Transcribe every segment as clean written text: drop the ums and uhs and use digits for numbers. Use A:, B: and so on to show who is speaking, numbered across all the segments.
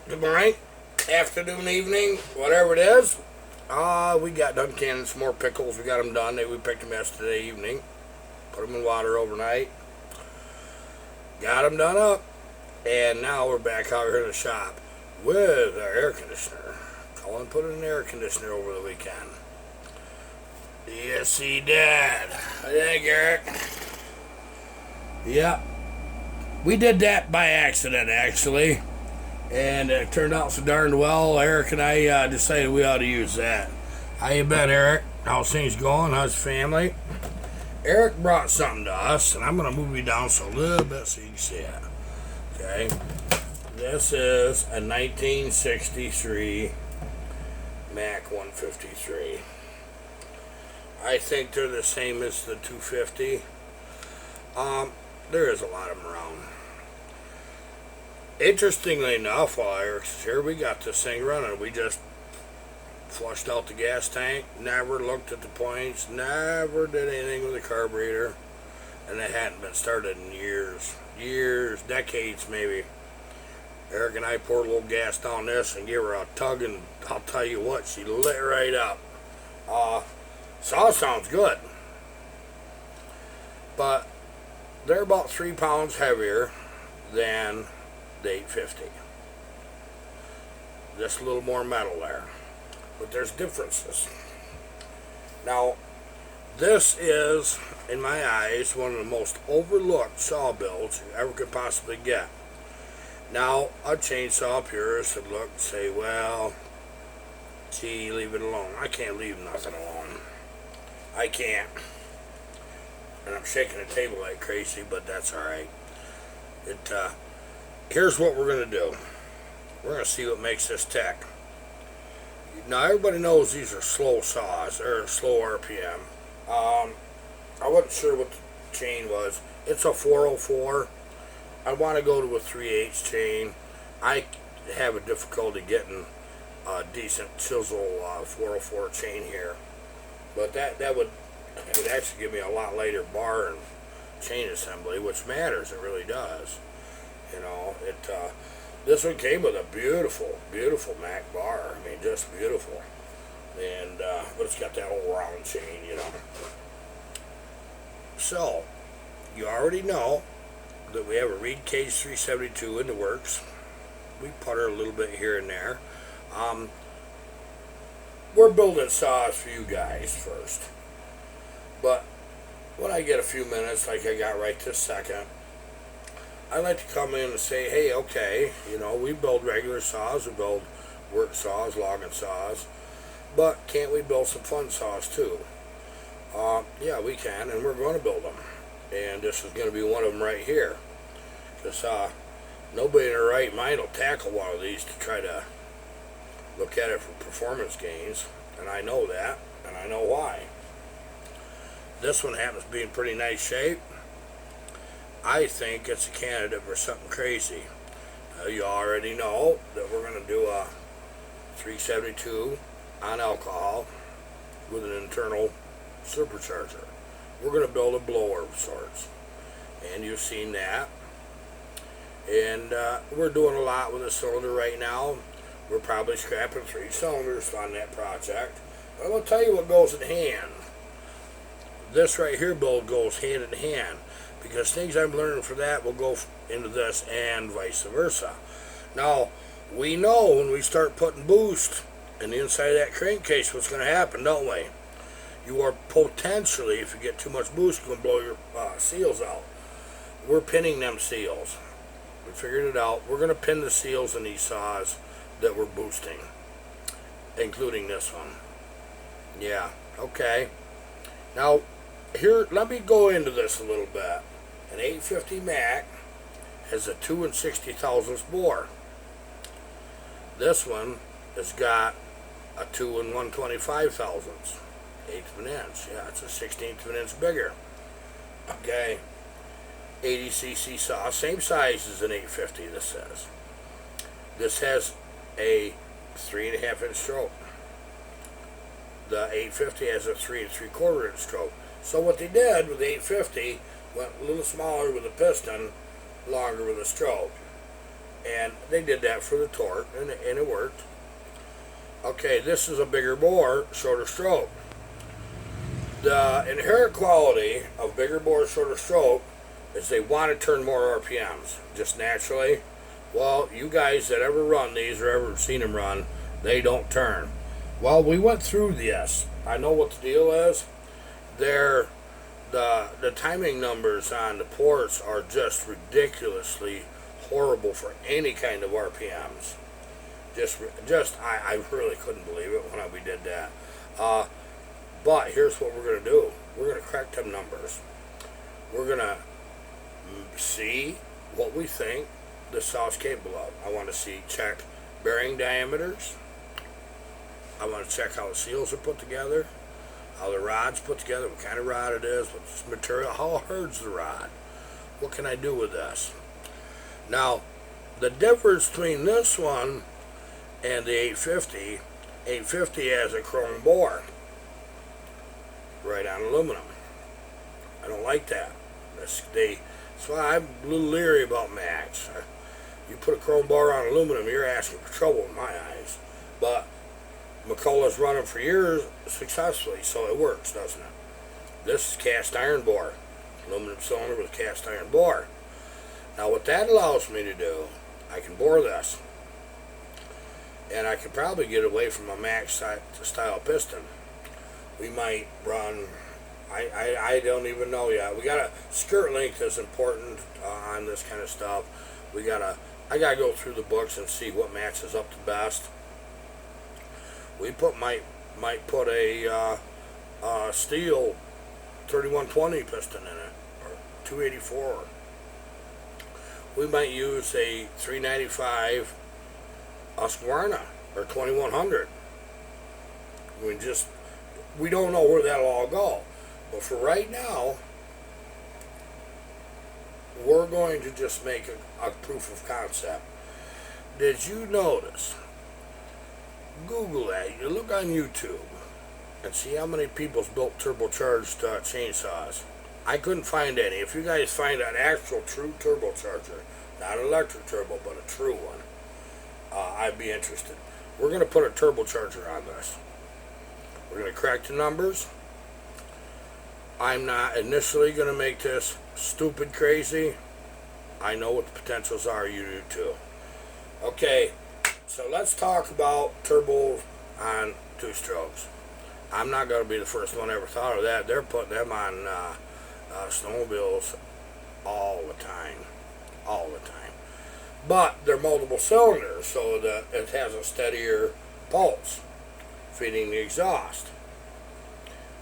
A: Good morning, afternoon, evening, whatever it is. We got done canning some more pickles. We got them done. We picked them yesterday evening. Put them in water overnight. Got them done up. And now we're back out here in the shop with our air conditioner. Colin put in an air conditioner over the weekend. Yes, he did. Hey, Garrett. Yep. We did that by accident, actually. And it turned out so darn well. Eric and I decided we ought to use that. How you been, Eric? How's things going? How's family? Eric brought something to us, and I'm going to move you down so a little bit so you can see it. Okay? This is a 1963 Mac 153. I think they're the same as the 250. There is a lot of them around. Interestingly enough, while Eric's here, we got this thing running. We just flushed out the gas tank, never looked at the points, never did anything with the carburetor, and it hadn't been started in years, decades maybe. Eric and I poured a little gas down this and gave her a tug, and I'll tell you what, she lit right up. Saw sounds good, but they're about 3 pounds heavier than the 850. Just a little more metal there, but there's differences. Now, this is, in my eyes, one of the most overlooked saw builds you ever could possibly get. Now, a chainsaw purist would look and say, well, gee, leave it alone. I can't leave nothing alone. I can't. And I'm shaking the table like crazy, but that's alright. Here's what we're going to do. We're going to see what makes this tick. Now, everybody knows these are slow saws, or slow RPM. I wasn't sure what the chain was. It's a 404. I want to go to a 3/8 chain. I have a difficulty getting a decent chisel 404 chain here. But that would actually give me a lot lighter bar and chain assembly, which matters. It really does. You know, this one came with a beautiful Mac bar. I mean, just beautiful. And, but it's got that old round chain, you know. So, you already know that we have a Reed Cage 372 in the works. We putter a little bit here and there. We're building saws for you guys first. But when I get a few minutes, like I got right this second, I like to come in and say, hey, okay, you know, we build regular saws, we build work saws, logging saws, but can't we build some fun saws too? Yeah, we can, and we're going to build them. And this is going to be one of them right here. Because nobody in their right mind will tackle one of these to try to look at it for performance gains. And I know that, and I know why. This one happens to be in pretty nice shape. I think it's a candidate for something crazy. You already know that we're going to do a 372 on alcohol with an internal supercharger. We're going to build a blower of sorts. And you've seen that. And we're doing a lot with a cylinder right now. We're probably scrapping 3 cylinders on that project. But I'm going to tell you what goes in hand. This right here build goes hand in hand, because things I'm learning for that will go into this and vice versa. Now, we know when we start putting boost in the inside of that crankcase what's going to happen, don't we? You are potentially, if you get too much boost, going to blow your seals out. We're pinning them seals. We figured it out. We're going to pin the seals in these saws that we're boosting, including this one. Yeah, okay. Now, here, let me go into this a little bit. An 850 Mac has a 2 60,000ths bore. This one has got a 2 125,000ths. Eighth of an inch. Yeah, it's a 16th of an inch bigger. Okay. 80cc saw, same size as an 850, this says. This has a 3.5 inch stroke. The 850 has a 3 3/4 inch stroke. So what they did with the 850 went a little smaller with the piston, longer with the stroke. And they did that for the torque, and it worked. Okay, this is a bigger bore, shorter stroke. The inherent quality of bigger bore, shorter stroke is they want to turn more RPMs, just naturally. Well, you guys that ever run these or ever seen them run, they don't turn. Well, we went through this. I know what the deal is. The timing numbers on the ports are just ridiculously horrible for any kind of RPMs. I really couldn't believe it when we did that. But here's what we're going to do. We're going to correct them numbers. We're going to see what we think this saw is capable of. I want to check bearing diameters. I want to check how the seals are put together, how the rod's put together, what kind of rod it is, what's material, how hard's the rod. What can I do with this? Now, the difference between this one and the 850 has a chrome bore right on aluminum. I don't like that. That's why I'm a little leery about Max. You put a chrome bar on aluminum, you're asking for trouble in my eyes. But McCullough's running for years successfully, so it works, doesn't it? This is cast iron bore. Aluminum cylinder with cast iron bore. Now what that allows me to do, I can bore this. And I can probably get away from a Max style piston. We might run, I don't even know yet. We got a skirt length is important on this kind of stuff. I gotta go through the books and see what matches up the best. We might put a steel 3120 piston in it, or 284. We might use a 395 Husqvarna or 2100. We don't know where that'll all go. But for right now, we're going to just make a proof of concept. Did you notice? Google that. You look on YouTube and see how many people's built turbocharged chainsaws. I couldn't find any. If you guys find an actual true turbocharger, not an electric turbo, but a true one, I'd be interested. We're going to put a turbocharger on this. We're going to correct the numbers. I'm not initially going to make this stupid crazy. I know what the potentials are. You do too. Okay, so let's talk about turbos on two strokes. I'm not going to be the first one ever thought of that. They're putting them on snowmobiles all the time. All the time. But they're multiple cylinders, so that it has a steadier pulse feeding the exhaust.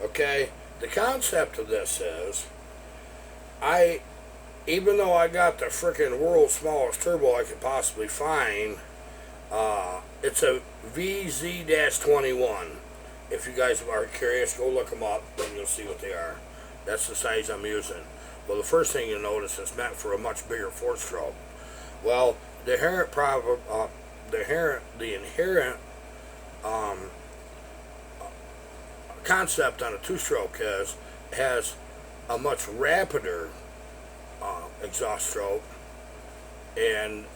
A: Okay, the concept of this is, even though I got the frickin' world's smallest turbo I could possibly find, it's a VZ-21. If you guys are curious, go look them up and you'll see what they are. That's the size I'm using. Well, the first thing you'll notice is meant for a much bigger four-stroke. Well, the inherent concept on a two-stroke has a much rapider exhaust stroke and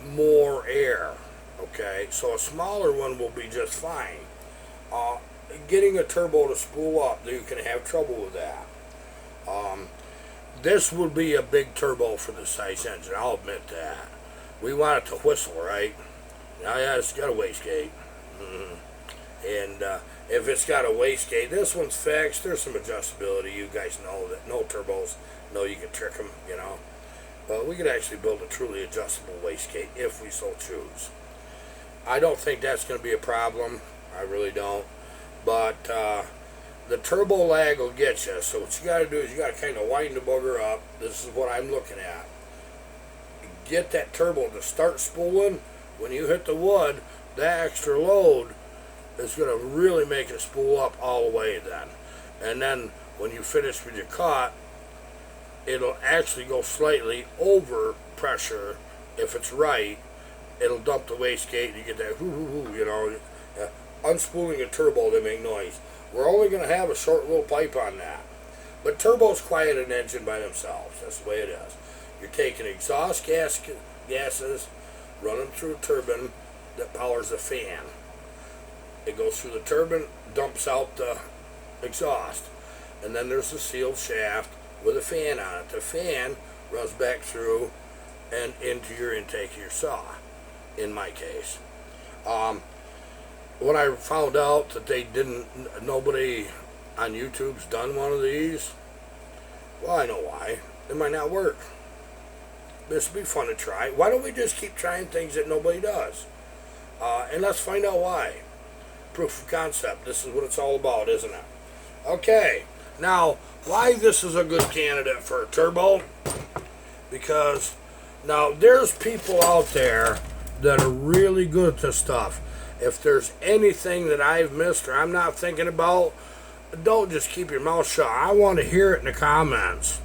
A: more air. Okay, so a smaller one will be just fine. Getting a turbo to spool up, you can have trouble with that. This would be a big turbo for the size engine, I'll admit that. We want it to whistle, right? Now, yeah, it's got a wastegate. And if it's got a wastegate, this one's fixed. There's some adjustability. You guys know that no turbos know you can trick them, you know. But we could actually build a truly adjustable wastegate if we so choose. I don't think that's going to be a problem. I really don't. But the turbo lag will get you. So what you got to do is you got to kind of wind the booger up. This is what I'm looking at. Get that turbo to start spooling. When you hit the wood, that extra load is going to really make it spool up all the way then. And then when you finish with your cut, it'll actually go slightly over pressure. If it's right, it'll dump the wastegate and you get that hoo-hoo-hoo, you know. Unspooling a turbo, they make noise. We're only going to have a short little pipe on that. But turbos quiet an engine by themselves. That's the way it is. You're taking exhaust gases running through a turbine that powers a fan. It goes through the turbine, dumps out the exhaust, and then there's a sealed shaft with a fan on it. The fan runs back through and into your intake of your saw, in my case. When I found out that nobody on YouTube's done one of these, well, I know why. It might not work. This would be fun to try. Why don't we just keep trying things that nobody does? And let's find out why. Proof of concept. This is what it's all about, isn't it? Okay. Now, why this is a good candidate for a turbo? Because now there's people out there that are really good at this stuff. If there's anything that I've missed or I'm not thinking about, don't just keep your mouth shut. I want to hear it in the comments.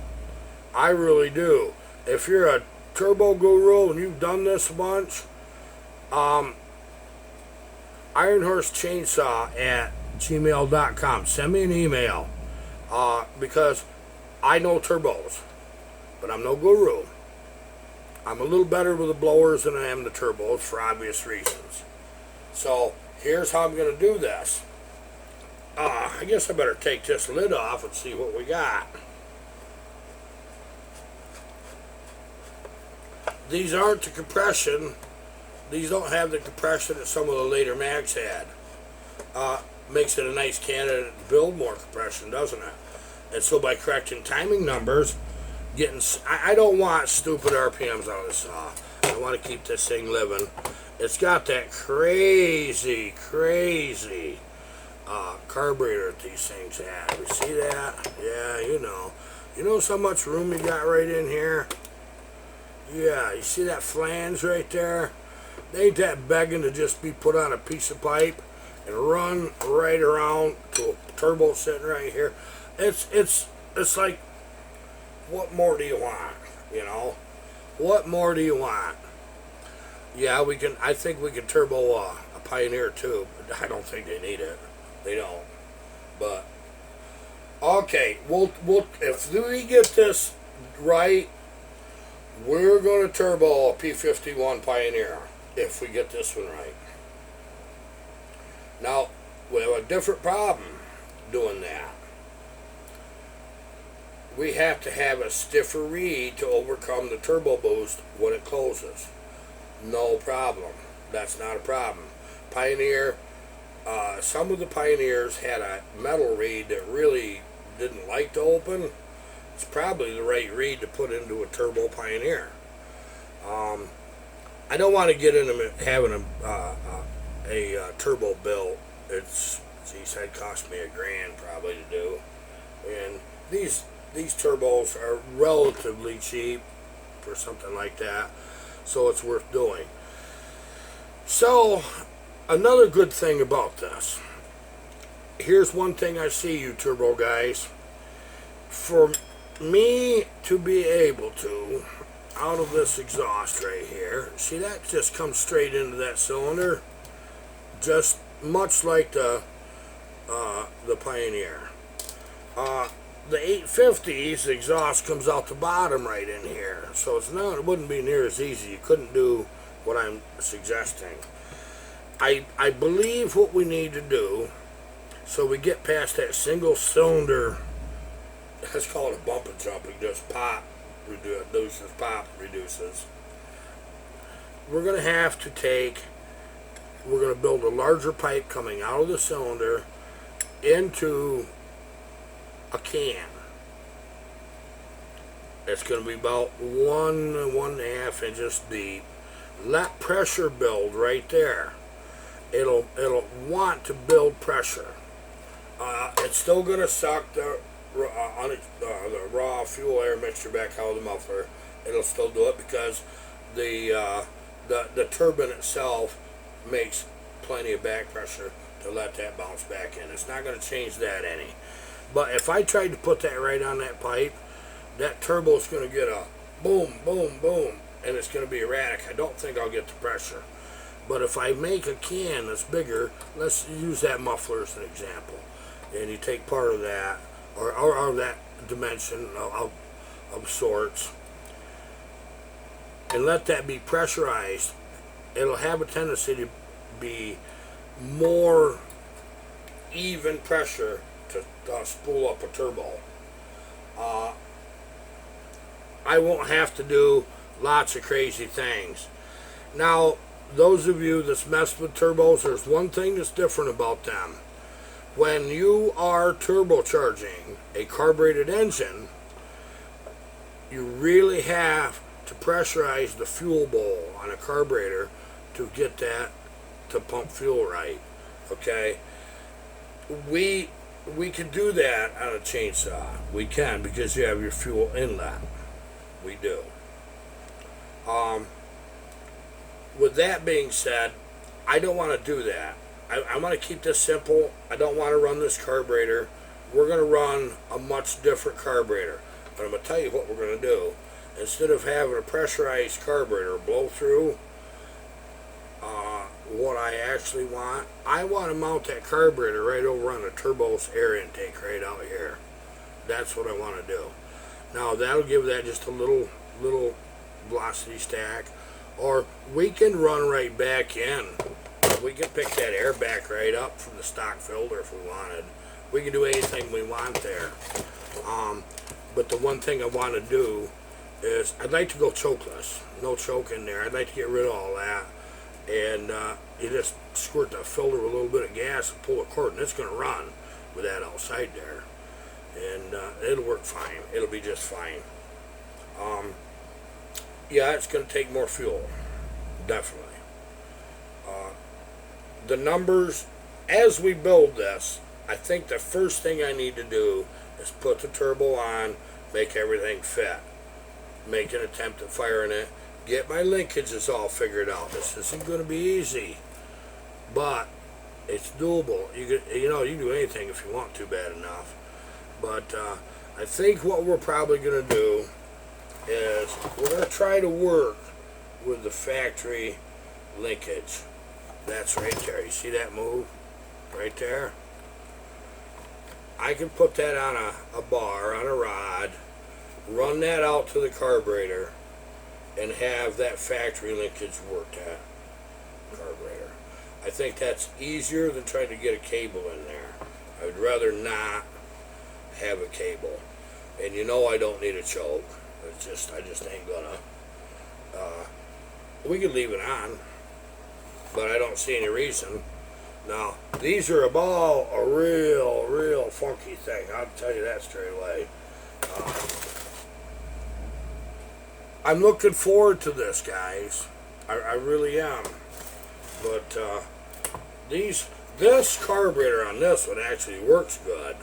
A: I really do. If you're a turbo guru and you've done this a bunch, ironhorsechainsaw@gmail.com. Send me an email. Because I know turbos, but I'm no guru. I'm a little better with the blowers than I am the turbos for obvious reasons. So here's how I'm going to do this. I guess I better take this lid off and see what we got. These aren't the compression. These don't have the compression that some of the later Mags had. Makes it a nice candidate to build more compression, doesn't it? And so by correcting timing numbers, I don't want stupid RPMs on the saw. I want to keep this thing living. It's got that crazy carburetor that these things have. You see that? Yeah, you know. You know how much room you got right in here? Yeah, you see that flange right there? Ain't that begging to just be put on a piece of pipe and run right around to a turbo sitting right here? It's like, what more do you want? You know, what more do you want? Yeah, I think we can turbo a Pioneer too, but I don't think they need it. They don't. But okay, we'll if we get this right, we're going to turbo a P51 Pioneer if we get this one right. Now, we have a different problem doing that. We have to have a stiffer reed to overcome the turbo boost when it closes. No problem. That's not a problem. Pioneer, some of the Pioneers had a metal reed that really didn't like to open. It's probably the right reed to put into a turbo Pioneer. I don't want to get into having a turbo built. That cost me $1,000 probably to do. And these turbos are relatively cheap for something like that, so it's worth doing. So another good thing about this, here's one thing I see, you turbo guys. For me to be able to, out of this exhaust right here, see that just comes straight into that cylinder, just much like the Pioneer. The 850s, the exhaust comes out the bottom right in here, so it wouldn't be near as easy. You couldn't do what I'm suggesting. I believe what we need to do, so we get past that single cylinder, let's call it a bump and jump, it just pop, reduces, pop, reduces. We're going to have to we're going to build a larger pipe coming out of the cylinder into a can. It's going to be about 1.5 inches deep. Let pressure build right there. It'll want to build pressure. It's still going to suck the raw fuel air mixture back out of the muffler. It'll still do it because the turbine itself makes plenty of back pressure to let that bounce back in. It's not going to change that any. But if I tried to put that right on that pipe, that turbo is going to get a boom, boom, boom, and it's going to be erratic. I don't think I'll get the pressure. But if I make a can that's bigger, let's use that muffler as an example, and you take part of that, or that dimension of sorts, and let that be pressurized it'll have a tendency to be more even pressure to spool up a turbo. I won't have to do lots of crazy things. Now, those of you that's messed with turbos, there's one thing that's different about them. When you are turbocharging a carbureted engine, you really have to pressurize the fuel bowl on a carburetor to get that to pump fuel right. Okay? We can do that on a chainsaw. We can, because you have your fuel inlet. We do. With that being said, I don't want to do that. I want to keep this simple. I don't want to run this carburetor. We're going to run a much different carburetor. But I'm going to tell you what we're going to do. Instead of having a pressurized carburetor blow through what I actually want, I want to mount that carburetor right over on the turbo's air intake right out here. That's what I want to do. Now that'll give that just a little velocity stack. Or we can run right back in. We can pick that air back right up from the stock filter if we wanted. We can do anything we want there. But the one thing I want to do is I'd like to go chokeless. No choke in there. I'd like to get rid of all that. And you just squirt the filter with a little bit of gas and pull the cord, and it's going to run with that outside there. And it'll work fine. It'll be just fine. Yeah, it's going to take more fuel. Definitely. The numbers, as we build this, I think the first thing I need to do is put the turbo on, make everything fit. Make an attempt at firing it. Get my linkages all figured out. This isn't going to be easy, but it's doable. You can do anything if you want to bad enough. But I think what we're probably going to do is we're going to try to work with the factory linkage. That's right there. You see that move right there? I can put that on a bar, on a rod, run that out to the carburetor, and have that factory linkage worked at carburetor. I think that's easier than trying to get a cable in there. I would rather not have a cable. And you know I don't need a choke. I just ain't gonna. We could leave it on, but I don't see any reason. Now, these are about a real funky thing. I'll tell you that straight away. I'm looking forward to this, guys. I really am. But this carburetor on this one actually works good.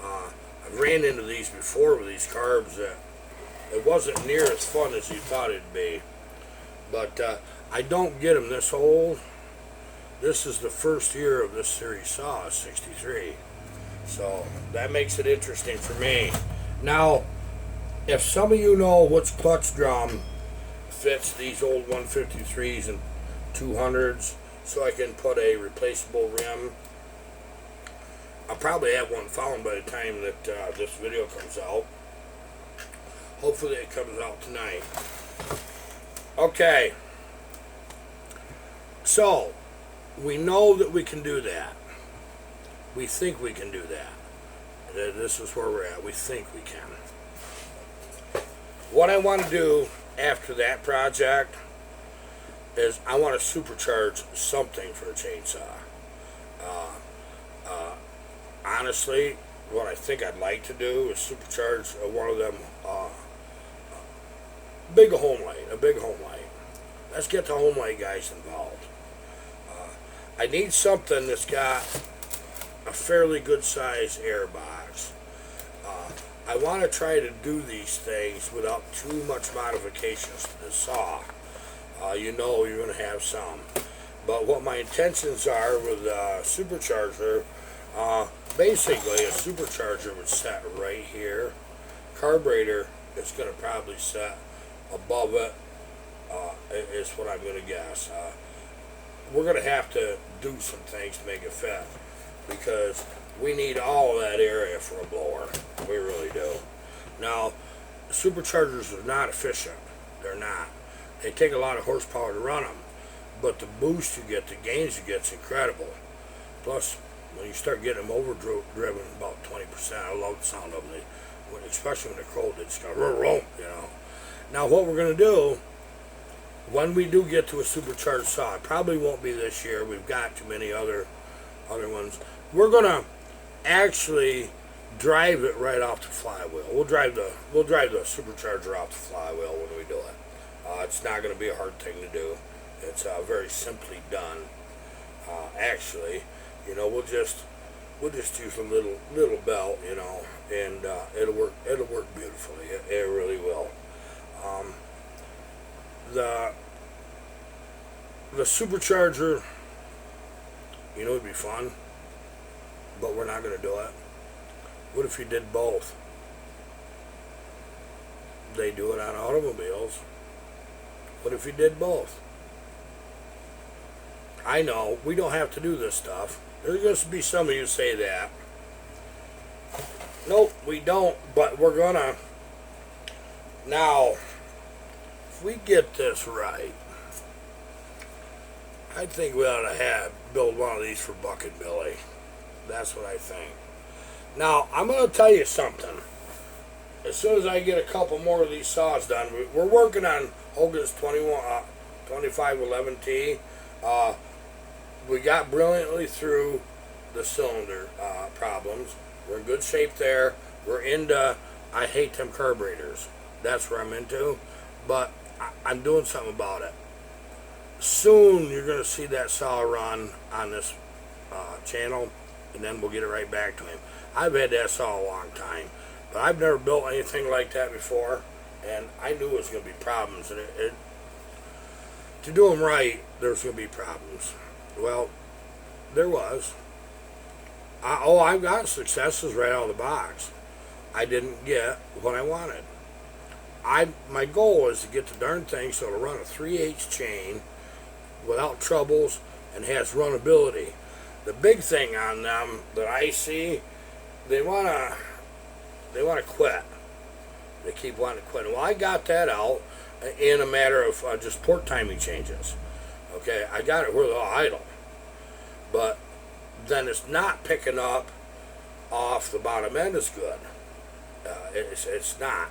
A: I've ran into these before with these carbs that it wasn't near as fun as you thought it'd be. But I don't get them this old. This is the first year of this series saw, 63. So that makes it interesting for me. Now, if some of you know which clutch drum fits these old 153s and 200s, so I can put a replaceable rim, I'll probably have one found by the time that this video comes out. Hopefully it comes out tonight. Okay. So, we know that we can do that. We think we can do that. This is where we're at. We think we can. What I want to do after that project is I want to supercharge something for a chainsaw. Honestly, what I think I'd like to do is supercharge one of them a big home light. Let's get the home light guys involved. I need something that's got a fairly good size air box. I want to try to do these things without too much modifications to the saw. You know you're going to have some. But what my intentions are with a supercharger, basically a supercharger would set right here. Carburetor is going to probably set above it, is what I'm going to guess. We're going to have to do some things to make it fit, because we need all of that area for a blower. We really do. Now, superchargers are not efficient. They're not. They take a lot of horsepower to run them. but the boost you get, the gains you get, is incredible. Plus, when you start getting them overdriven about 20%, I love the sound of them. Especially when they're cold, they just go room, you know. Now, what we're going to do, when we do get to a supercharged saw, it probably won't be this year. We've got too many other ones. We're going to actually drive it right off the flywheel. We'll drive the supercharger off the flywheel when we do it. It's not going to be a hard thing to do. It's very simply done. Actually, you know, we'll just use a little belt, you know, and it'll work beautifully. It really will. The supercharger, you know, it'd be fun, but we're not going to do it. What if you did both? They do it on automobiles. What if you did both? I know, we don't have to do this stuff. There's going to be some of you say that. Nope, we don't, but we're going to. Now, if we get this right, I think we ought to build one of these for Buck and Billy. That's what I think. Now, I'm going to tell you something. As soon as I get a couple more of these saws done, we're working on Hogan's 2511T. We got brilliantly through the cylinder problems. We're in good shape there. We're into, I hate them carburetors. That's where I'm into. But I'm doing something about it. Soon you're going to see that saw run on this channel, and then we'll get it right back to him. I've had that saw a long time, but I've never built anything like that before, and I knew it was going to be problems. And to do them right, there's going to be problems. Well, there was. I've got successes right out of the box. I didn't get what I wanted. My goal is to get the darn thing so it'll run a 3/8 chain without troubles and has runnability. The big thing on them that I see, they wanna quit. They keep wanting to quit. Well, I got that out in a matter of just port timing changes. Okay, I got it where they're all idle, but then it's not picking up off the bottom end as good. It's not,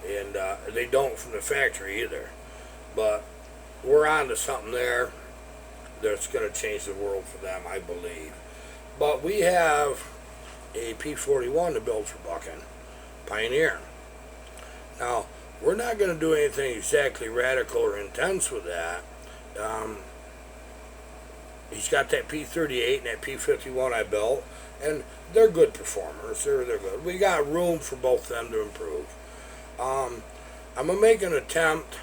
A: and they don't from the factory either. But we're on to something there that's going to change the world for them, I believe. But we have a P41 to build for Bucking Pioneer. Now, we're not going to do anything exactly radical or intense with that. He's got that P38 and that P51 I built, and they're good performers. They're good. We got room for both of them to improve. I'm going to make an attempt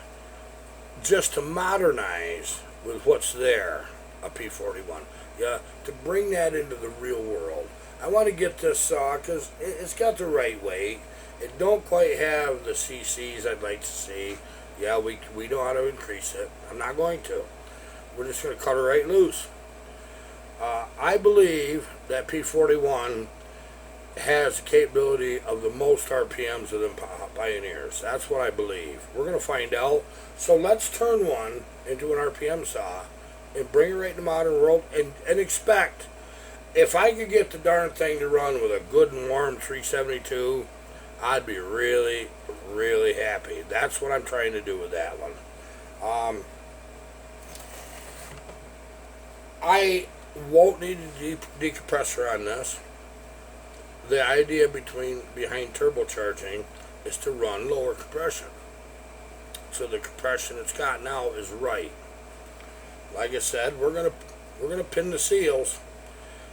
A: just to modernize with what's there, a P41. Yeah, to bring that into the real world. I want to get this saw because it's got the right weight. It don't quite have the CCs I'd like to see. Yeah, we know how to increase it. I'm not going to. We're just going to cut it right loose. I believe that P41 has the capability of the most RPMs of them Pioneers. That's what I believe. We're going to find out. So let's turn one into an RPM saw and bring it right in the modern world and expect, if I could get the darn thing to run with a good and warm 372, I'd be really, really happy. That's what I'm trying to do with that one. I won't need a decompressor on this. The idea behind turbocharging is to run lower compression. So the compression it's got now is right. Like I said, we're gonna pin the seals.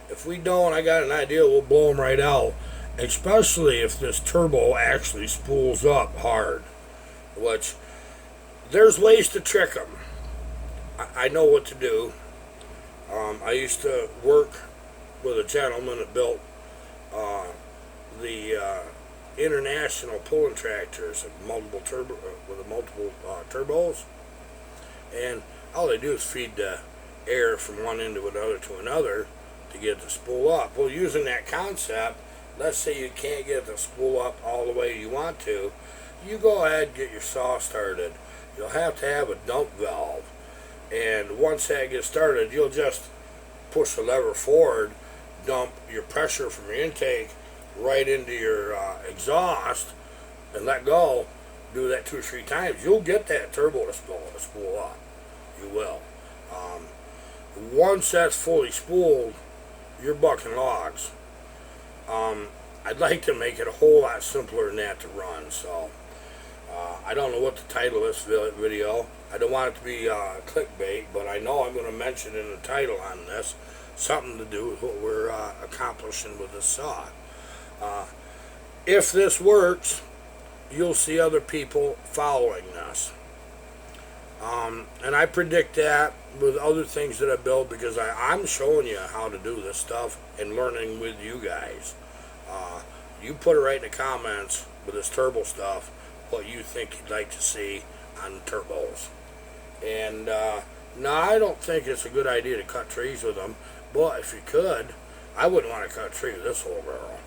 A: If we don't, I got an idea, we'll blow them right out. Especially if this turbo actually spools up hard. Which, there's ways to trick them. I know what to do. I used to work with a gentleman that built the international pulling tractors with multiple turbos, and all they do is feed the air from one end to another to get it to spool up. Well, using that concept, let's say you can't get it to spool up all the way you want to, you go ahead and get your saw started. You'll have to have a dump valve, And once that gets started, you'll just push the lever forward, dump your pressure from your intake right into your exhaust, and let go. Do that 2 or 3 times. You'll get that turbo to spool up. You will. Once that's fully spooled, you're bucking logs. I'd like to make it a whole lot simpler than that to run. So I don't know what the title of this video. I don't want it to be clickbait, but I know I'm going to mention in the title on this something to do with what we're accomplishing with this saw. If this works, you'll see other people following this. And I predict that with other things that I build, because I'm showing you how to do this stuff and learning with you guys. You put it right in the comments with this turbo stuff, what you think you'd like to see on the turbos. And now, I don't think it's a good idea to cut trees with them, but if you could, I wouldn't want to cut a tree with this whole barrel.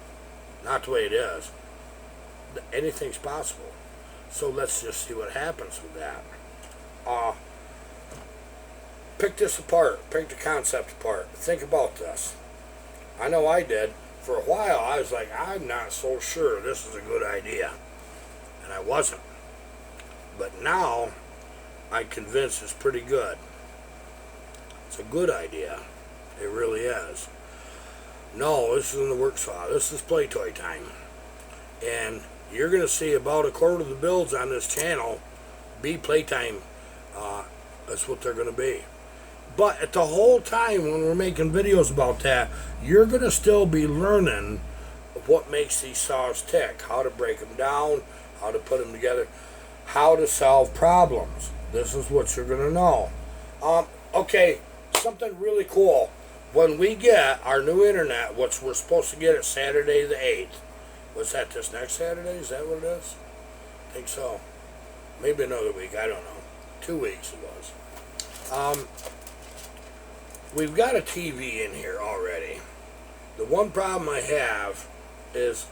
A: Not the way it is. Anything's possible. So let's just see what happens with that. Pick this apart. Pick the concept apart. Think about this. I know I did. For a while, I was like, I'm not so sure this is a good idea. And I wasn't. But now, I'm convinced it's pretty good. It's a good idea. It really is. No, this isn't the work saw. This is play toy time. And you're going to see about a quarter of the builds on this channel be playtime. That's what they're going to be. But at the whole time when we're making videos about that, you're going to still be learning what makes these saws tick, how to break them down, how to put them together, how to solve problems. This is what you're going to know. Okay, something really cool. When we get our new internet, which we're supposed to get it Saturday the 8th, was that this next Saturday? Is that what it is? I think so. Maybe another week. I don't know. 2 weeks it was. We've got a TV in here already. The one problem I have is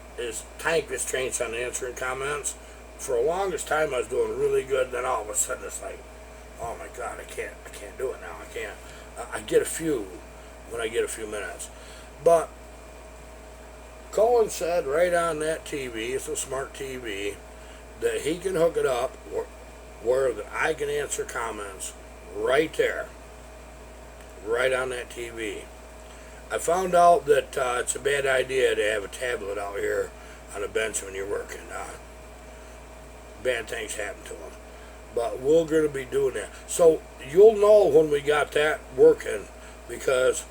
A: time constraints on answering comments. For the longest time I was doing really good, then all of a sudden it's like, oh my God, I can't do it now. I can't. I get a few when I get a few minutes. But Colin said right on that TV, it's a smart TV, that he can hook it up where that I can answer comments right there, right on that TV. I found out that it's a bad idea to have a tablet out here on a bench when you're working. Bad things happen to them. But we're going to be doing that. So you'll know when we got that working, because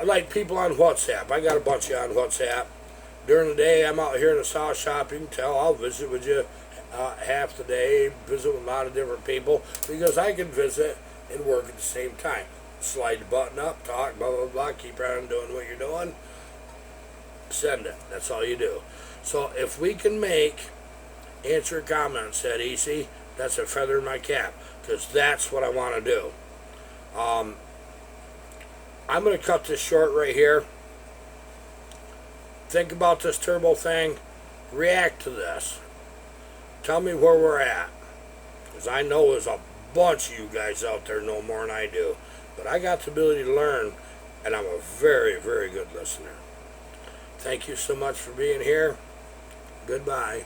A: like people on WhatsApp, I got a bunch of you on WhatsApp. During the day, I'm out here in the saw shop. You can tell I'll visit with you half the day, visit with a lot of different people, because I can visit and work at the same time. Slide the button up, talk, blah, blah, blah, keep on doing what you're doing, send it. That's all you do. So if we can make answer comments that easy, that's a feather in my cap, because that's what I want to do. I'm going to cut this short right here. Think about this turbo thing. React to this. Tell me where we're at, because I know there's a bunch of you guys out there know more than I do. But I got the ability to learn, and I'm a very, very good listener. Thank you so much for being here. Goodbye.